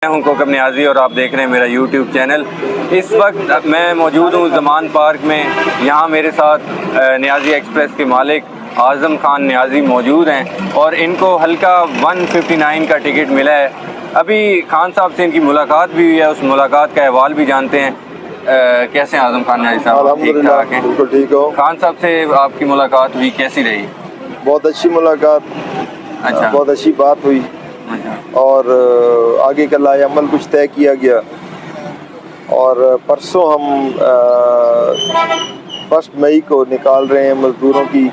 میں ہوں کوکب نیازی اور آپ دیکھ رہے ہیں میرا یوٹیوب چینل۔ اس وقت میں موجود ہوں زمان پارک میں۔ یہاں میرے ساتھ نیازی ایکسپریس کے مالک اعظم خان نیازی موجود ہیں اور ان کو ہلکا 159 کا ٹکٹ ملا ہے۔ ابھی خان صاحب سے ان کی ملاقات بھی ہوئی ہے، اس ملاقات کا احوال بھی جانتے ہیں۔ کیسے ہیں اعظم خان نیازی صاحب؟ الحمدللہ بالکل ٹھیک ہو۔ خان صاحب سے آپ کی ملاقات ہوئی، کیسی رہی؟ بہت اچھی ملاقات، اچھا، بہت اچھی بات ہوئی اور آگے کا لائحہ عمل کچھ طے کیا گیا۔ اور پرسوں ہم 1 مئی کو نکال رہے ہیں مزدوروں کی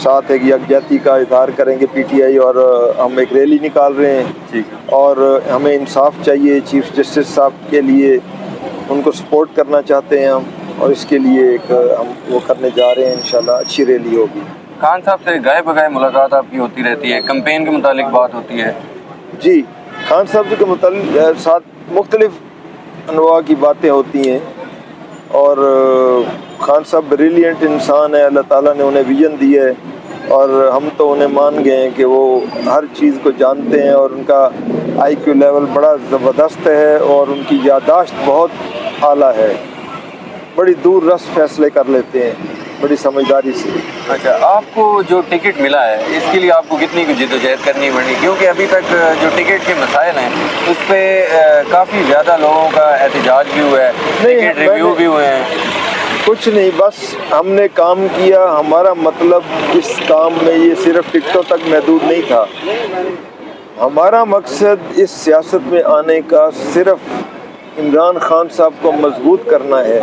ساتھ ایک یکجہتی کا اظہار کریں گے پی ٹی آئی، اور ہم ایک ریلی نکال رہے ہیں اور ہمیں انصاف چاہیے چیف جسٹس صاحب کے لیے، ان کو سپورٹ کرنا چاہتے ہیں ہم، اور اس کے لیے ایک ہم وہ کرنے جا رہے ہیں۔ انشاءاللہ اچھی ریلی ہوگی۔ خان صاحب سے گائے بگائے ملاقات آپ کی ہوتی رہتی ہے، کمپین کے متعلق بات ہوتی ہے؟ جی، خان صاحب کے متعلق ساتھ مختلف انواع کی باتیں ہوتی ہیں، اور خان صاحب بریلینٹ انسان ہے، اللہ تعالیٰ نے انہیں ویژن دی ہے اور ہم تو انہیں مان گئے ہیں کہ وہ ہر چیز کو جانتے ہیں، اور ان کا آئی کیو لیول بڑا زبردست ہے اور ان کی یادداشت بہت اعلیٰ ہے، بڑی دور رس فیصلے کر لیتے ہیں بڑی سمجھداری سے۔ اچھا، آپ کو جو ٹکٹ ملا ہے اس کے لیے آپ کو کتنی کچھ جدوجہد کرنی پڑی؟ کیونکہ ابھی تک جو ٹکٹ کے مسائل ہیں اس پہ کافی زیادہ لوگوں کا احتجاج بھی ہوا ہے، ٹکٹ ریویو بھی ہوئے ہیں۔ کچھ نہیں، بس ہم نے کام کیا۔ ہمارا مطلب اس کام میں یہ صرف ٹکٹوں تک محدود نہیں تھا، ہمارا مقصد اس سیاست میں آنے کا صرف عمران خان صاحب کو مضبوط کرنا ہے،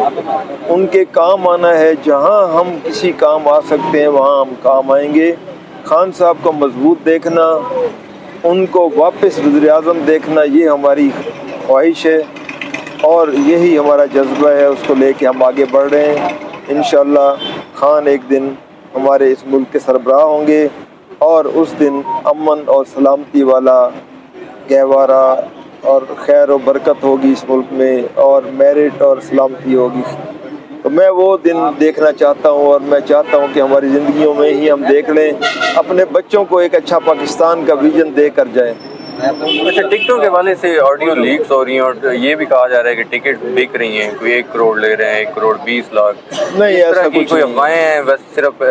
ان کے کام آنا ہے۔ جہاں ہم کسی کام آ سکتے ہیں وہاں ہم کام آئیں گے۔ خان صاحب کو مضبوط دیکھنا، ان کو واپس وزیر اعظم دیکھنا، یہ ہماری خواہش ہے اور یہی ہمارا جذبہ ہے، اس کو لے کے ہم آگے بڑھ رہے ہیں۔ انشاءاللہ خان ایک دن ہمارے اس ملک کے سربراہ ہوں گے اور اس دن امن اور سلامتی والا گہوارہ اور خیر و برکت ہوگی اس ملک میں، اور میرٹ اور سلامتی ہوگی۔ تو میں وہ دن دیکھنا چاہتا ہوں، اور میں چاہتا ہوں کہ ہماری زندگیوں میں ہی ہم دیکھ لیں، اپنے بچوں کو ایک اچھا پاکستان کا ویژن دے کر جائیں۔ اچھا، ٹکٹوں کے حوالے سے آڈیو لیکس ہو رہی ہیں اور یہ بھی کہا جا رہا ہے کہ ٹکٹ بک رہی ہیں، کوئی 1 کروڑ لے رہے ہیں، 1 کروڑ 20 لاکھ۔ نہیں، ایسا کی کچھ کوئی نہیں، افواہیں ہیں؟ بس صرف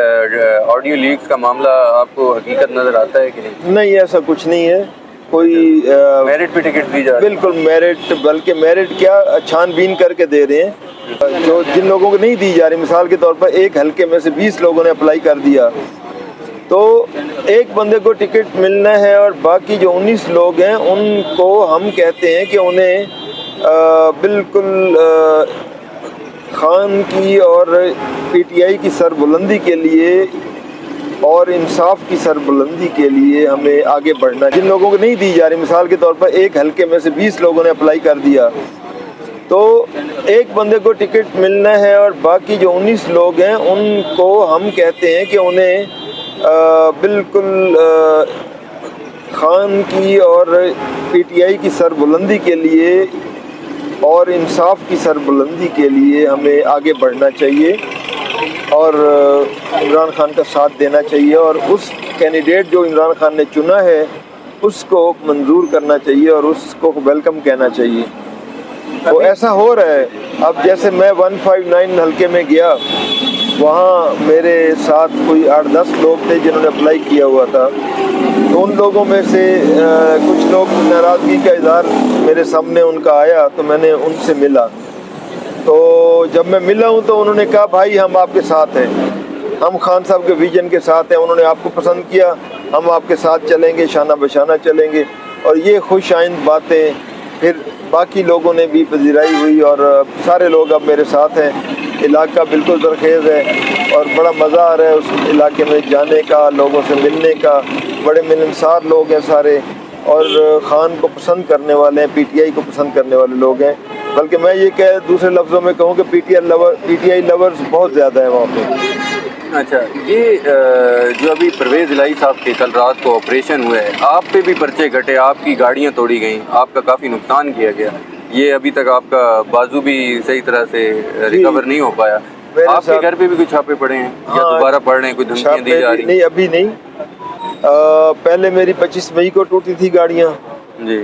آڈیو لیکس کا معاملہ آپ کو حقیقت نظر آتا ہے کہ نہیں؟ نہیں ایسا کچھ نہیں ہے، کوئی میرٹ پہ ٹکٹ دی جا رہی ہے؟ بالکل میرٹ، بلکہ میرٹ کیا چھان بین کر کے دے رہے ہیں۔ جو جن لوگوں کو نہیں دی جا رہی، مثال کے طور پر ایک حلقے میں سے 20 لوگوں نے اپلائی کر دیا، تو ایک بندے کو ٹکٹ ملنا ہے اور باقی جو 19 لوگ ہیں ان کو ہم کہتے ہیں کہ انہیں بالکل خان کی اور پی ٹی آئی کی سربلندی کے لیے اور انصاف کی سربلندی کے لیے ہمیں آگے بڑھنا ہے۔ جن لوگوں کو نہیں دی جا رہی، مثال کے طور پر ایک حلقے میں سے 20 لوگوں نے اپلائی کر دیا، تو ایک بندے کو ٹکٹ ملنا ہے اور باقی جو 19 لوگ ہیں ان کو ہم کہتے ہیں کہ انہیں بالکل خان کی اور پی ٹی آئی کی سربلندی کے لیے اور انصاف کی سربلندی کے لیے ہمیں آگے بڑھنا چاہیے اور عمران خان کا ساتھ دینا چاہیے، اور اس کینڈیڈیٹ جو عمران خان نے چنا ہے اس کو منظور کرنا چاہیے اور اس کو ویلکم کہنا چاہیے۔ تو ایسا ہو رہا ہے۔ اب جیسے میں 159 حلقے میں گیا، وہاں میرے ساتھ کوئی 8-10 لوگ تھے جنہوں نے اپلائی کیا ہوا تھا، تو ان لوگوں میں سے کچھ لوگ ناراضگی کا اظہار میرے سامنے ان کا آیا، تو میں نے ان سے ملا۔ تو جب میں ملا ہوں تو انہوں نے کہا بھائی ہم آپ کے ساتھ ہیں، ہم خان صاحب کے ویژن کے ساتھ ہیں، انہوں نے آپ کو پسند کیا، ہم آپ کے ساتھ چلیں گے، شانہ بشانہ چلیں گے۔ اور یہ خوش آئند باتیں پھر باقی لوگوں نے بھی پذیرائی ہوئی اور سارے لوگ اب میرے ساتھ ہیں۔ علاقہ بالکل زرخیز ہے اور بڑا مزہ آ رہا ہے اس علاقے میں جانے کا، لوگوں سے ملنے کا، بڑے ملنسار لوگ ہیں سارے، اور خان کو پسند کرنے والے ہیں، پی ٹی آئی کو پسند کرنے والے لوگ ہیں۔ بلکہ میں یہ کہ دوسرے لفظوں میں کہوں کہ پی ٹی آئی لورز بہت زیادہ ہیں وہاں پہ۔ اچھا، یہ جو ابھی پرویز الہی صاحب کے کل رات کو آپریشن ہوا ہے، آپ پہ بھی پرچے کٹے، آپ کی گاڑیاں توڑی گئیں، آپ کا کافی نقصان کیا گیا، یہ ابھی تک آپ کا بازو بھی صحیح طرح سے ریکور نہیں ہو پایا، آپ کے گھر پہ بھی کچھ چھاپے پڑے ہیں یا دوبارہ پڑ رہے ہیں، کوئی دھمکیاں دی جا رہی ہیں؟ نہیں، ابھی نہیں، پہلے میری 25 مئی کو ٹوٹی تھی گاڑیاں، جی،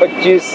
25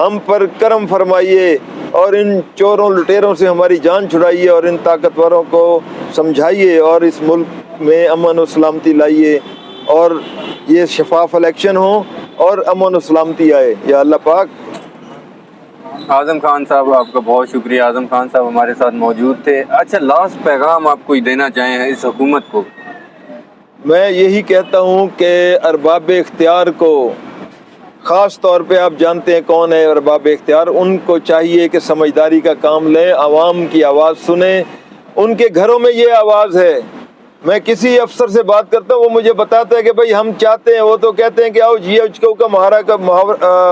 ہم پر کرم فرمائیے اور ان چوروں لٹیروں سے ہماری جان چھڑائیے اور ان طاقتوروں کو سمجھائیے اور اس ملک میں امن و سلامتی لائیے اور یہ شفاف الیکشن ہوں اور امن و سلامتی آئے یا اللہ پاک۔ اعظم خان صاحب آپ کا بہت شکریہ، اعظم خان صاحب ہمارے ساتھ موجود تھے۔ اچھا، لاسٹ پیغام آپ کوئی دینا چاہیں اس حکومت کو؟ میں یہی کہتا ہوں کہ ارباب اختیار کو، خاص طور پہ آپ جانتے ہیں کون ہے ارباب اختیار، ان کو چاہیے کہ سمجھداری کا کام لیں، عوام کی آواز سنیں۔ ان کے گھروں میں یہ آواز ہے۔ میں کسی افسر سے بات کرتا ہوں، وہ مجھے بتاتا ہے کہ بھائی ہم چاہتے ہیں، وہ تو کہتے ہیں کہ آؤ جی ایچ کو کا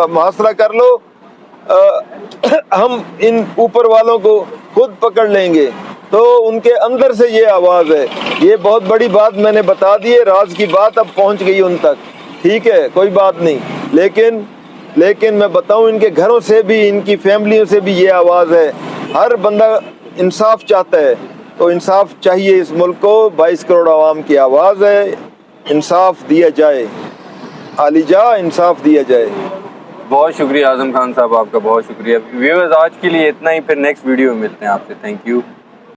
محاصرہ کر لو، ہم ان اوپر والوں کو خود پکڑ لیں گے۔ تو ان کے اندر سے یہ آواز ہے۔ یہ بہت بڑی بات میں نے بتا دی ہے، راز کی بات اب پہنچ گئی ان تک، ٹھیک ہے، کوئی بات نہیں، لیکن میں بتاؤں ان کے گھروں سے بھی، ان کی فیملیوں سے بھی یہ آواز ہے۔ ہر بندہ انصاف چاہتا ہے، تو انصاف چاہیے اس ملک کو، 22 کروڑ عوام کی آواز ہے، انصاف دیا جائے، عالی جا انصاف دیا جائے۔ بہت شکریہ اعظم خان صاحب، آپ کا بہت شکریہ۔ ویورز آج کے لیے اتنا ہی، پھر نیکسٹ ویڈیو میں ملتے ہیں آپ سے۔ Thank you.